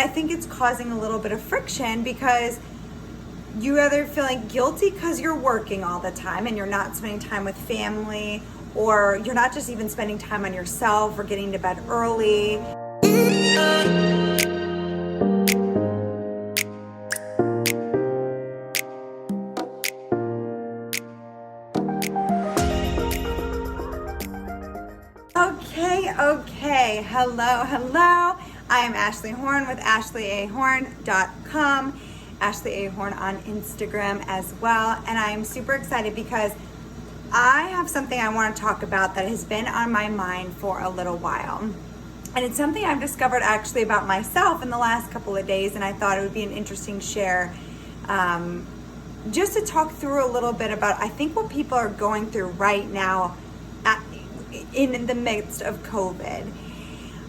I think it's causing a little bit of friction because you either feeling guilty because you're working all the time and you're not spending time with family, or you're not just even spending time on yourself or getting to bed early. Okay. Hello. I am Ashley Horne with AshleyAHorne.com, Ashley A. Horne on Instagram as well. And I am super excited because I have something I want to talk about that has been on my mind for a little while. And it's something I've discovered actually about myself in the last couple of days, and I thought it would be an interesting share just to talk through a little bit about, I think, what people are going through right now in the midst of COVID.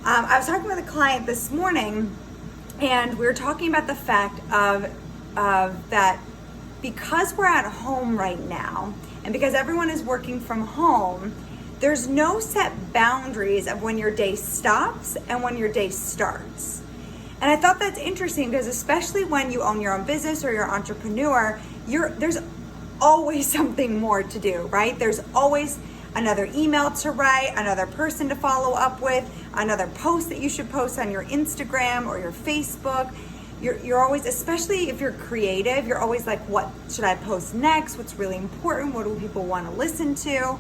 I was talking with a client this morning, and we were talking about the fact of that because we're at home right now, and because everyone is working from home, there's no set boundaries of when your day stops and when your day starts. And I thought that's interesting because especially when you own your own business or you're an entrepreneur, there's always something more to do, right? There's always another email to write, another person to follow up with, another post that you should post on your Instagram or your Facebook. You're always, especially if you're creative, you're always like, what should I post next? What's really important? What do people want to listen to?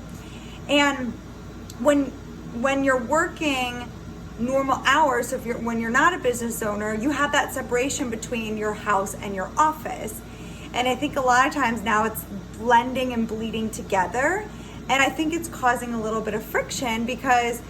And when you're working normal hours, so when you're not a business owner, you have that separation between your house and your office. And I think a lot of times now it's blending and bleeding together. And I think it's causing a little bit of friction because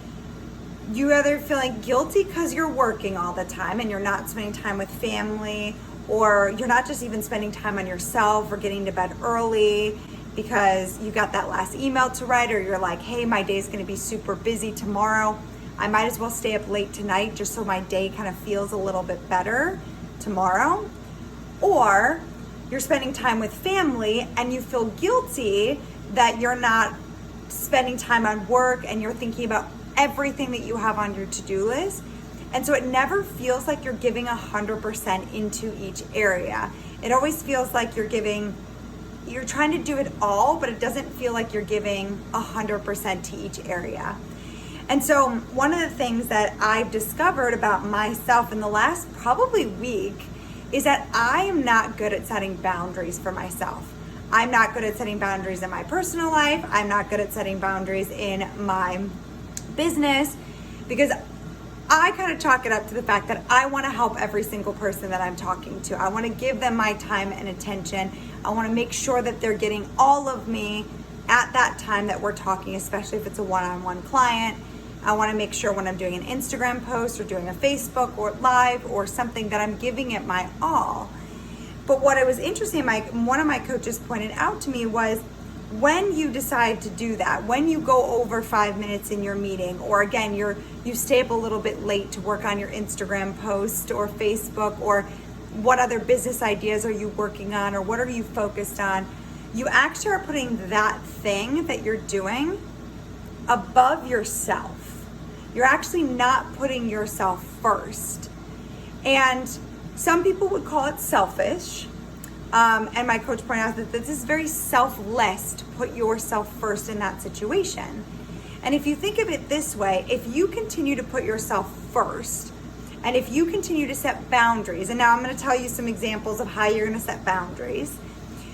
you either feeling guilty because you're working all the time and you're not spending time with family, or you're not just even spending time on yourself or getting to bed early because you got that last email to write, or you're like, hey, my day's going to be super busy tomorrow. I might as well stay up late tonight just so my day kind of feels a little bit better tomorrow. Or you're spending time with family and you feel guilty that you're not spending time on work and you're thinking about everything that you have on your to-do list. And so it never feels like you're giving 100% into each area. It always feels like you're trying to do it all, but it doesn't feel like you're giving 100% to each area. And so one of the things that I've discovered about myself in the last probably week is that I am not good at setting boundaries for myself. I'm not good at setting boundaries in my personal life. I'm not good at setting boundaries in my business because I kind of chalk it up to the fact that I want to help every single person that I'm talking to. I want to give them my time and attention. I want to make sure that they're getting all of me at that time that we're talking, especially if it's a one-on-one client. I want to make sure when I'm doing an Instagram post or doing a Facebook or live or something that I'm giving it my all. But what it was interesting, one of my coaches pointed out to me was when you decide to do that, when you go over 5 minutes in your meeting, or again, you stay up a little bit late to work on your Instagram post or Facebook, or what other business ideas are you working on, or what are you focused on, you actually are putting that thing that you're doing above yourself. You're actually not putting yourself first. And some people would call it selfish. And my coach pointed out that this is very selfless to put yourself first in that situation. And if you think of it this way, if you continue to put yourself first, and if you continue to set boundaries, and now I'm going to tell you some examples of how you're going to set boundaries,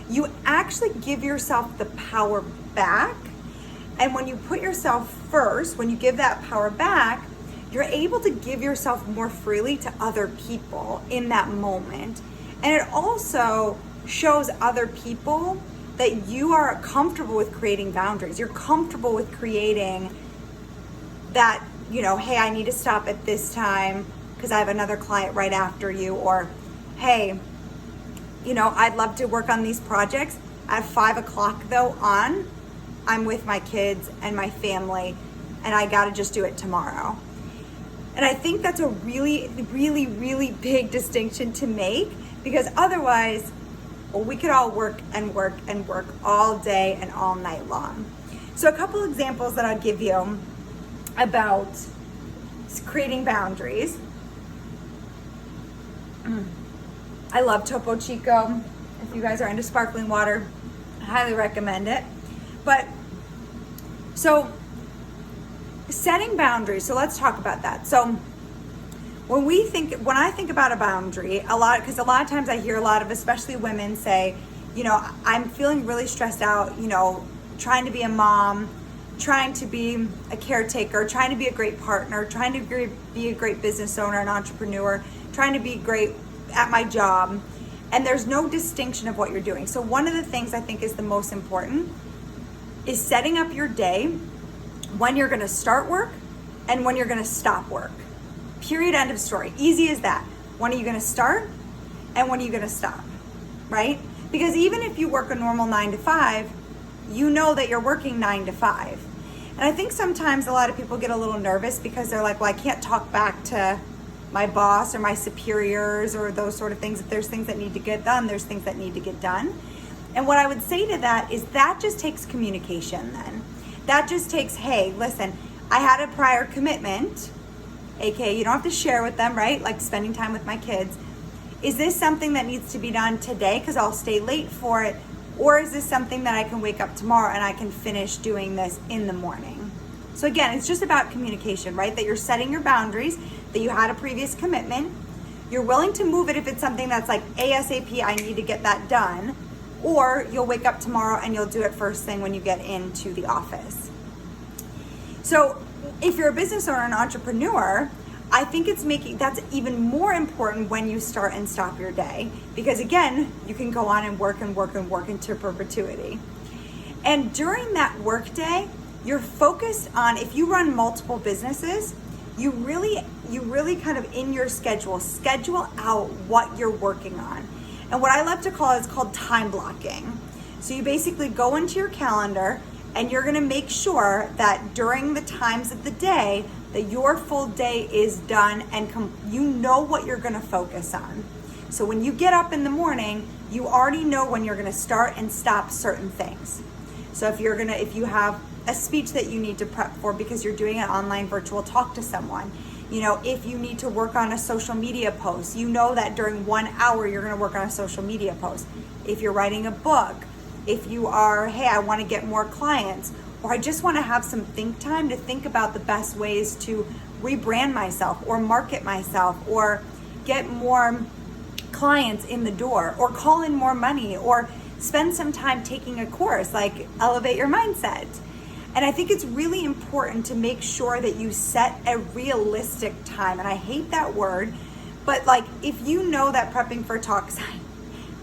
you actually give yourself the power back. And when you put yourself first, when you give that power back, you're able to give yourself more freely to other people in that moment. And it also shows other people that you are comfortable with creating boundaries. You're comfortable with creating that, hey, I need to stop at this time because I have another client right after you. Or, hey, I'd love to work on these projects. At 5 o'clock though I'm with my kids and my family and I got to just do it tomorrow. And I think that's a really, really, really big distinction to make, because otherwise, we could all work and work and work all day and all night long. So a couple examples that I'll give you about creating boundaries I love Topo Chico. If you guys are into sparkling water, I highly recommend it. But so setting boundaries. So let's talk about that. So when I think about a boundary, because a lot of times I hear a lot of, especially women say, I'm feeling really stressed out, trying to be a mom, trying to be a caretaker, trying to be a great partner, trying to be a great business owner, an entrepreneur, trying to be great at my job. And there's no distinction of what you're doing. So one of the things I think is the most important is setting up your day when you're gonna start work and when you're gonna stop work. Period, end of story. Easy as that. When are you gonna start and when are you gonna stop, right? Because even if you work a normal 9 to 5, you know that you're working 9 to 5. And I think sometimes a lot of people get a little nervous because they're like, well, I can't talk back to my boss or my superiors or those sort of things. If there's things that need to get done, there's things that need to get done. And what I would say to that is that just takes communication then. That just takes, hey, listen, I had a prior commitment, aka you don't have to share with them, right? Like spending time with my kids. Is this something that needs to be done today because I'll stay late for it? Or is this something that I can wake up tomorrow and I can finish doing this in the morning? So again, it's just about communication, right? That you're setting your boundaries, that you had a previous commitment. You're willing to move it if it's something that's like ASAP, I need to get that done. Or you'll wake up tomorrow and you'll do it first thing when you get into the office. So if you're a business owner, an entrepreneur, I think that's even more important when you start and stop your day, because again, you can go on and work into perpetuity. And during that work day, you're focused on, if you run multiple businesses, you really kind of in your schedule out what you're working on. And what I love to call it's called time blocking. So you basically go into your calendar and you're gonna make sure that during the times of the day that your full day is done and you know what you're gonna focus on. So when you get up in the morning, you already know when you're gonna start and stop certain things. So if you have a speech that you need to prep for because you're doing an online virtual talk to someone, if you need to work on a social media post, you know that during 1 hour you're gonna work on a social media post. If you're writing a book, if you are, hey, I wanna get more clients, or I just wanna have some think time to think about the best ways to rebrand myself or market myself or get more clients in the door or call in more money or spend some time taking a course like Elevate Your Mindset. And I think it's really important to make sure that you set a realistic time. And I hate that word, but like if you know that prepping for talks,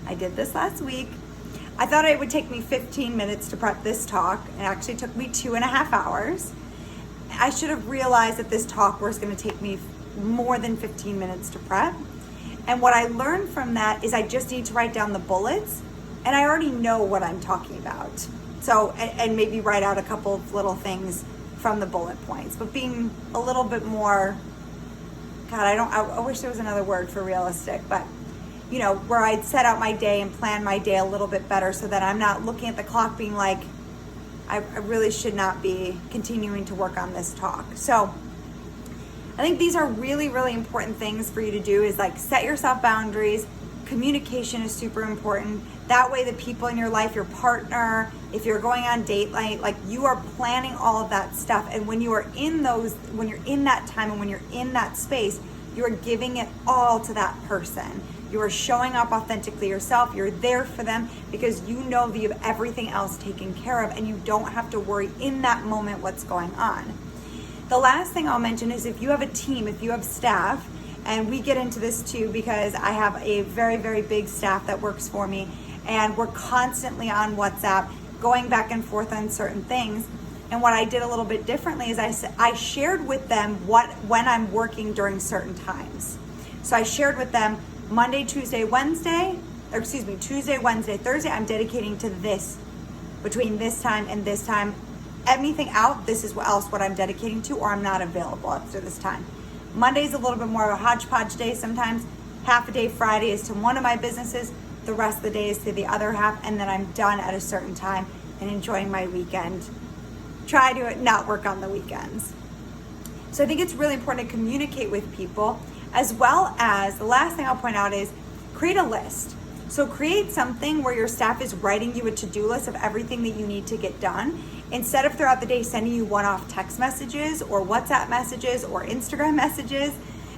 I did this last week. I thought it would take me 15 minutes to prep this talk. It actually took me 2.5 hours. I should have realized that this talk was going to take me more than 15 minutes to prep. And what I learned from that is I just need to write down the bullets and I already know what I'm talking about. So, and maybe write out a couple of little things from the bullet points, but being a little bit more, I wish there was another word for realistic, but where I'd set out my day and plan my day a little bit better so that I'm not looking at the clock being like, I really should not be continuing to work on this talk. So I think these are really, really important things for you to do is like set yourself boundaries. Communication is super important. That way the people in your life, your partner, if you're going on date night, like you are planning all of that stuff. And when you are when you're in that time and when you're in that space, you are giving it all to that person. You are showing up authentically yourself. You're there for them because you know that you have everything else taken care of and you don't have to worry in that moment what's going on. The last thing I'll mention is if you have a team, if you have staff, and we get into this too because I have a very, very big staff that works for me and we're constantly on WhatsApp going back and forth on certain things. And what I did a little bit differently is I shared with them when I'm working during certain times. So I shared with them Monday, Tuesday, Wednesday, Thursday, I'm dedicating to this between this time and this time. Anything out, this is what I'm dedicating to, or I'm not available after this time. Monday's a little bit more of a hodgepodge day sometimes. Half a day Friday is to one of my businesses, the rest of the day is to the other half, and then I'm done at a certain time and enjoying my weekend. Try to not work on the weekends. So I think it's really important to communicate with people. as well as the last thing I'll point out is create a list. So create something where your staff is writing you a to-do list of everything that you need to get done, instead of throughout the day sending you one-off text messages or WhatsApp messages or Instagram messages,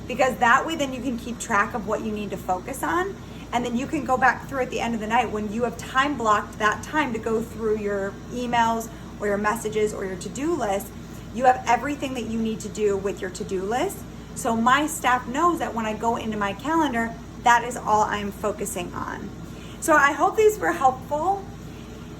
because that way then you can keep track of what you need to focus on. And then you can go back through at the end of the night when you have time blocked that time to go through your emails or your messages or your to-do list. You have everything that you need to do with your to-do list. So my staff knows that when I go into my calendar, that is all I'm focusing on. So I hope these were helpful.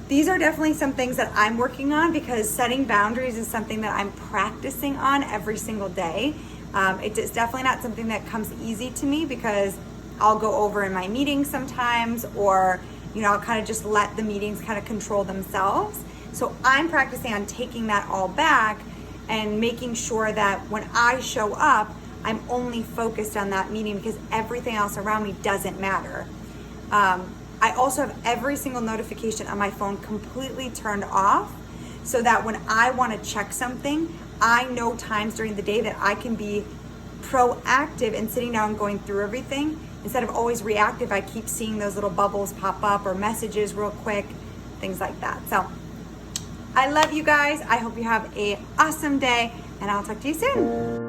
These are definitely some things that I'm working on, because setting boundaries is something that I'm practicing on every single day. It's definitely not something that comes easy to me, because I'll go over in my meetings sometimes, or I'll kind of just let the meetings kind of control themselves. So I'm practicing on taking that all back and making sure that when I show up, I'm only focused on that meeting, because everything else around me doesn't matter. I also have every single notification on my phone completely turned off, so that when I want to check something, I know times during the day that I can be proactive and sitting down and going through everything, instead of always reactive. I keep seeing those little bubbles pop up or messages real quick, things like that. So I love you guys. I hope you have an awesome day, and I'll talk to you soon.